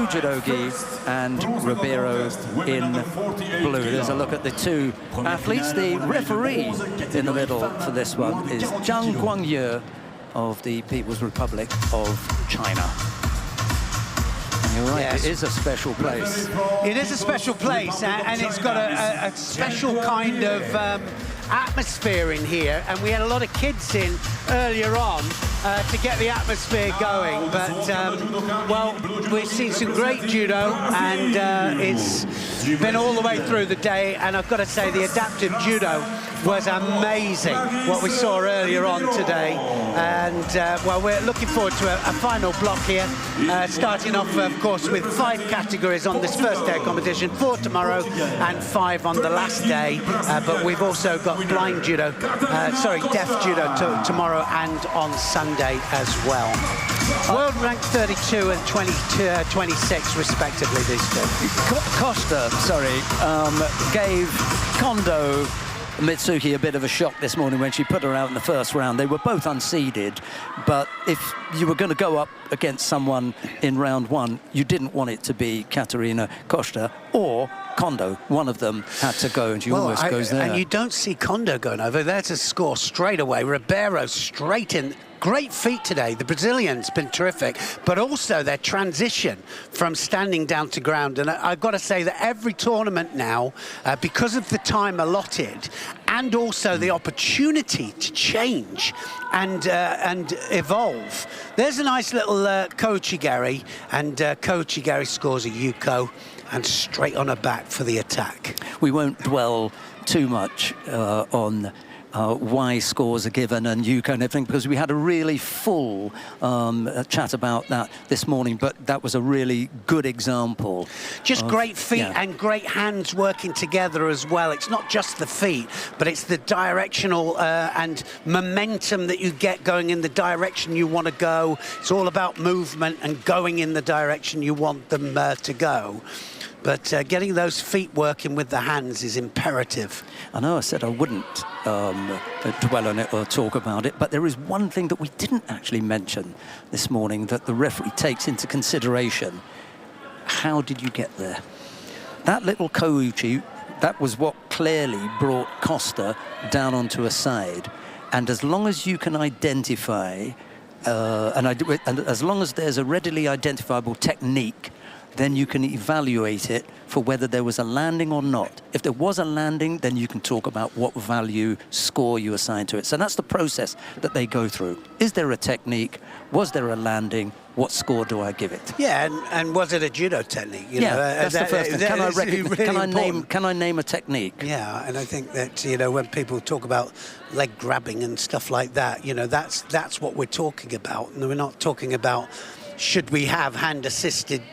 Judo gi and RIBEIRO in blue. There's a look at the two athletes. The referee in the middle for this one is Zhang Guangye of the People's Republic of China. And you're right, yes. It is a special place. It is a special place, and it's got a special kind of atmosphere in here, and we had a lot of kids in earlier on to get the atmosphere going, but well, we've seen some great judo, and it's been all the way through the day, and I've got to say the adaptive judo was amazing, what we saw earlier on today, and well, we're looking forward to a final block here, starting off, of course, with 5 categories on this first day of competition, 4 tomorrow and 5 on the last day, but we've also got blind judo, deaf judo tomorrow and on Sunday as well. World rank 32 and 26 respectively, these two. COSTA, gave Kondo Mitsuki a bit of a shock this morning when she put her out in the first round. They were both unseeded, but if you were going to go up against someone in round 1, you didn't want it to be Catarina, COSTA or Kondo. One of them had to go, and she almost goes there. And you don't see Kondo going over there to score straight away. RIBEIRO straight in. Great feat today. The Brazilian's been terrific, but also their transition from standing down to ground. And I've got to say that every tournament now, because of the time allotted, and also the opportunity to change and evolve, there's a nice little Kochigari, and Kochigari scores a Yuko, and straight on her back for the attack. We won't dwell too much on why scores are given and Yuko and everything, because we had a really full chat about that this morning, but that was a really good example. Just great feet and great hands working together as well. It's not just the feet, but it's the directional and momentum that you get going in the direction you want to go. It's all about movement and going in the direction you want them to go. But getting those feet working with the hands is imperative. I know I said I wouldn't dwell on it or talk about it, but there is one thing that we didn't actually mention this morning that the referee takes into consideration. How did you get there? That little kouchi, that was what clearly brought COSTA down onto a side. And as long as you can identify, and as long as there's a readily identifiable technique, then you can evaluate it for whether there was a landing or not. If there was a landing, then you can talk about what value score you assign to it. So that's the process that they go through. Is there a technique? Was there a landing? What score do I give it? Yeah, and was it a judo technique? You know, that's the first thing. Can I name a technique? Yeah, and I think that, you know, when people talk about leg grabbing and stuff like that, you know, that's what we're talking about. And we're not talking about should we have hand-assisted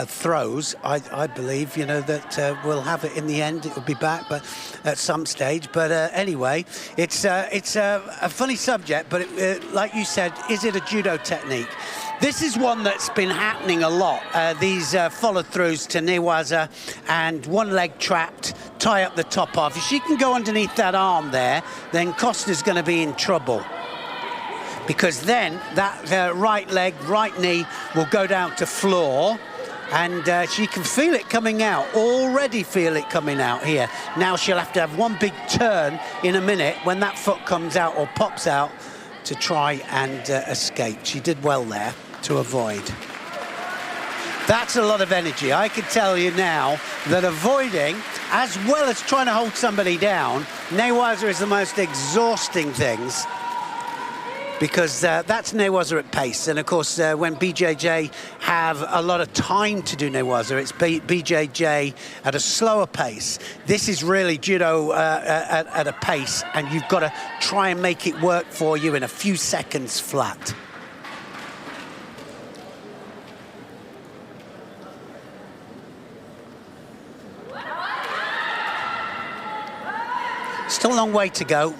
throws. I believe, you know, that we'll have it in the end. It will be back, but at some stage. But anyway, it's a funny subject. But like you said, is it a judo technique? This is one that's been happening a lot. These follow-throughs to newaza and one leg trapped, tie up the top half. If she can go underneath that arm there, then COSTA's going to be in trouble, because then that right leg, right knee will go down to floor, and she can feel it coming out, already feel it coming out here. Now she'll have to have one big turn in a minute when that foot comes out or pops out to try and escape. She did well there to avoid. That's a lot of energy. I can tell you now that avoiding, as well as trying to hold somebody down, newaza is the most exhausting things, because that's newaza at pace. And of course, when BJJ have a lot of time to do newaza, it's BJJ at a slower pace. This is really judo at a pace, and you've got to try and make it work for you in a few seconds flat. Still a long way to go.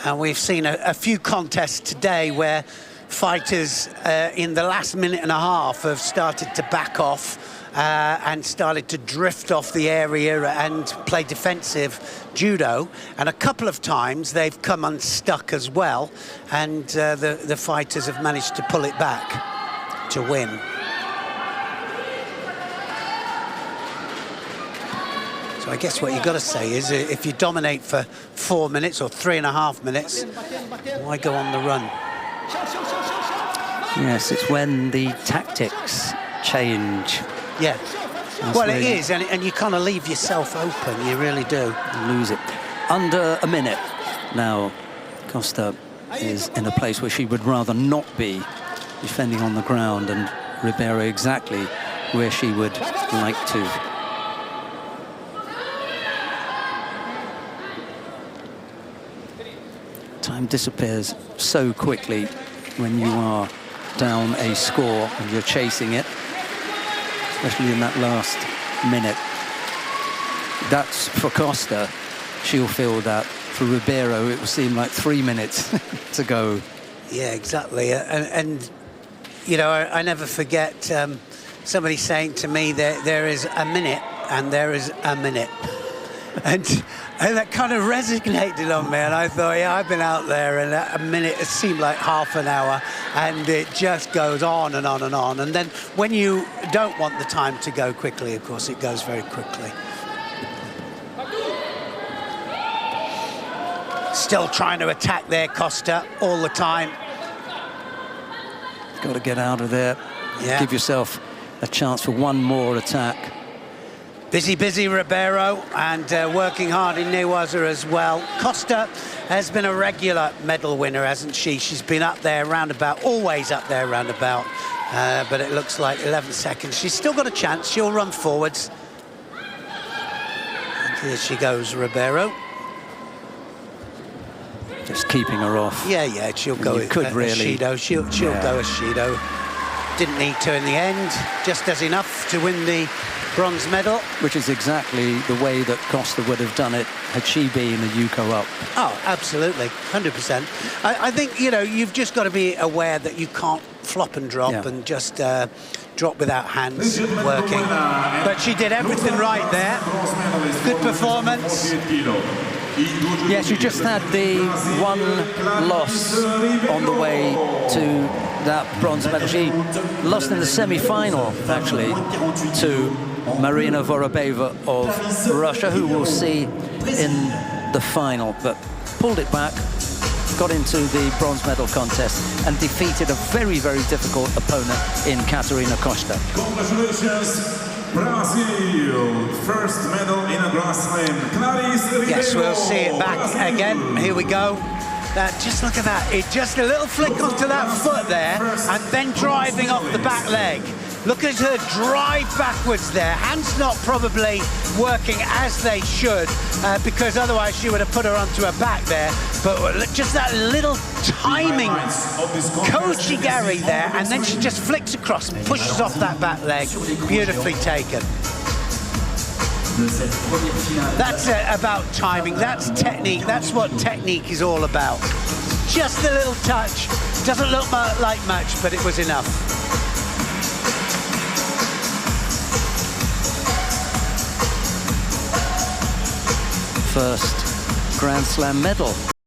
And we've seen a few contests today where fighters in the last minute and a half have started to back off and started to drift off the area and play defensive judo. And a couple of times they've come unstuck as well. And the fighters have managed to pull it back to win. So I guess what you've got to say is if you dominate for 4 minutes or 3.5 minutes, why go on the run? Yes, it's when the tactics change. Yeah. That's Well, really- it is, and you kind of leave yourself open, you really do. Lose it. Under a minute. Now, Costa is in a place where she would rather not be, defending on the ground, and Ribeiro exactly where she would like to. Time disappears so quickly when you are down a score and you're chasing it, especially in that last minute. That's for Costa. She'll feel that. For Ribeiro, it will seem like 3 minutes to go. Yeah, exactly. And you know, I never forget somebody saying to me that there is a minute and there is a minute. And that kind of resonated on me, and I thought, yeah, I've been out there, and a minute, it seemed like half an hour, and it just goes on and on and on. And then when you don't want the time to go quickly, of course, it goes very quickly. Still trying to attack there, Costa, all the time. Got to get out of there. Yeah. Give yourself a chance for one more attack. Busy Ribeiro, and working hard in Newaza as well. Costa has been a regular medal winner, hasn't she? She's been up there roundabout, always up there roundabout, but it looks like 11 seconds. She's still got a chance. She'll run forwards. And here she goes, Ribeiro. Just keeping her off. Yeah, she'll go You could really. Shido. She'll go as Shido. Didn't need to in the end. Just does enough to win the bronze medal. Which is exactly the way that Costa would have done it had she been a Yuko up. Oh, absolutely, 100%. I think, you know, you've just got to be aware that you can't flop and drop and just drop without hands working. But she did everything right there. Good performance. Yes, you just had the one loss on the way to that bronze medal. She lost in the semi-final, actually, to Marina Vorobeva of Russia, who we'll see in the final, but pulled it back, got into the bronze medal contest and defeated a very, very difficult opponent in Catarina Costa. Congratulations, Brazil! First medal in a Grand Slam. Clarice. Yes, we'll see it back again. Here we go. Just look at that. It just a little flick onto that foot there, and then driving off the back leg. Look at her drive backwards there. Hands not probably working as they should, because otherwise she would have put her onto her back there. But just that little timing, Koji Gary there, and then she just flicks across and pushes off that back leg. Beautifully taken. That's about timing, that's technique, that's what technique is all about. Just a little touch, doesn't look like much, but it was enough. First Grand Slam medal.